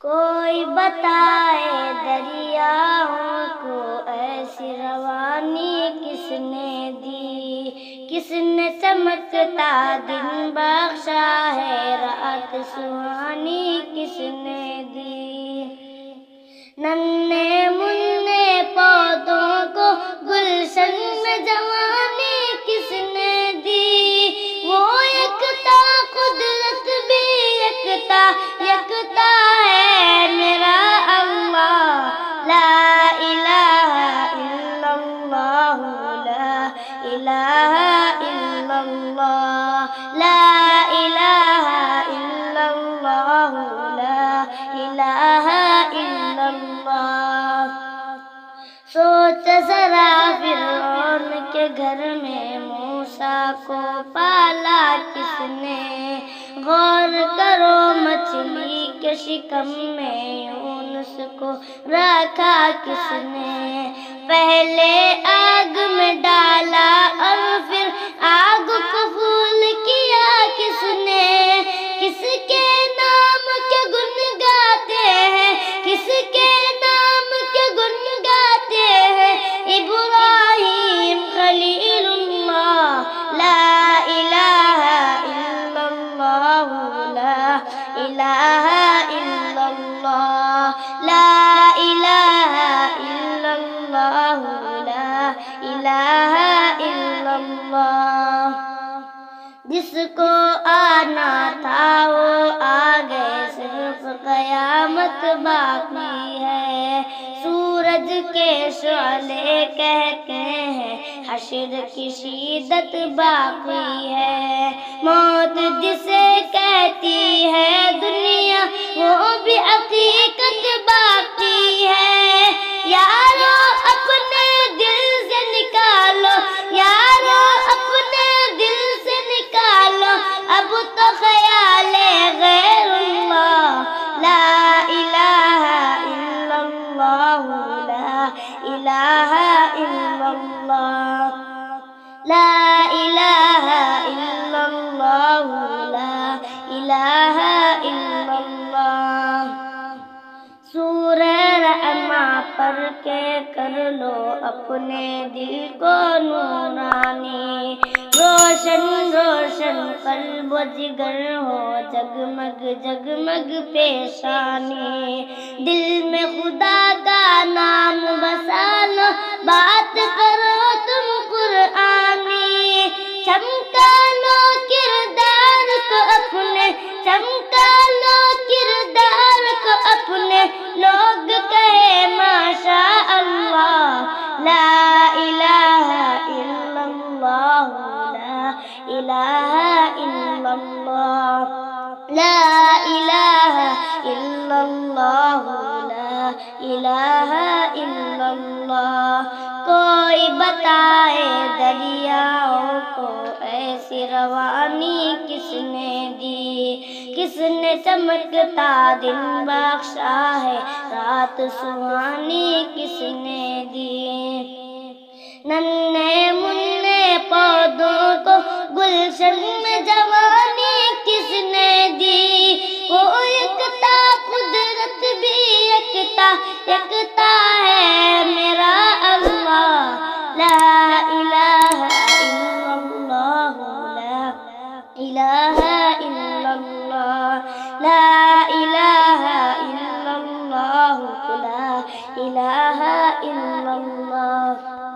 کوئی بتائے دریاؤں کو ایسی روانی کس نے دی، کس نے چمکتا دن بخشا ہے، رات سہانی کس نے دی۔ ننھے منھے پودوں کو گلشن میں جوانی کس نے دی، وہ یکتا قدرت بھی یکتا یکتا ہے میرا اللہ، لا الہ الا اللہ، لا الہ الا اللہ، لا الہ الا اللہ، لا الہ الا اللہ۔ سوچ ذرا فرعون کے گھر میں موسیٰ کو پالا کس نے، غور کرو مچھلی کے شکم میں یونس کو رکھا کس نے، پہلے آگ میں ڈالا اور پھر آگ کو پھول کیا کس نے، کس کے نام کے گن گاتے ہیں، کس کے نام کے گن گاتے ہیں، ابراہیم خلیل اللہ، لا الہ الا اللہ، لا الہ الا اللہ، لا الہ الا اللہ، لا الہ الا اللہ۔ جس کو آنا تھا وہ آ گئے، صرف قیامت باقی ہے، سورج کے شعلے کہتے ہیں حشر کی شدت باقی ہے، موت جسے کہتی ہے دنیا وہ بھی حقیقت باقی ہے، یارو اپنے دل سے نکالو، یارو اپنے دل سے نکالو اب تو خیال غیر اللہ، لا الہ الا اللہ، لا الہ الا اللہ، لا الہ الا اللہ، لا الہ الا اللہ۔ سورہ رحماں پڑھ کے کر لو اپنے دل کو نورانی، روشن روشن قلب و جگر ہو، جگمگ جگمگ پیشانی، دل میں خدا کا نام بسا لو، بات کرو تم قرآنی، چمکا لو کردار کو اپنے، چمکا لو کردار کو اپنے، لوگ کہے ماشاء اللہ، لا الہ الا اللہ، لا الہ الا اللہ، لا الہ الا اللہ، لا الہ الا اللہ۔ کوئی بتائے دریاؤں کو ایسی روانی کس نے دی، کس نے چمکتا دن بخشا ہے، رات سہانی کس نے دی۔ ننھے منھے پودوں کو گلشن میں جوانی کس نے دی، وہ یکتا قدرت بھی یکتا یکتا ہے میرا اللہ، لا الہ الا اللہ، لا الہ الا اللہ، لا الہ الا اللہ، لا الہ الا اللہ۔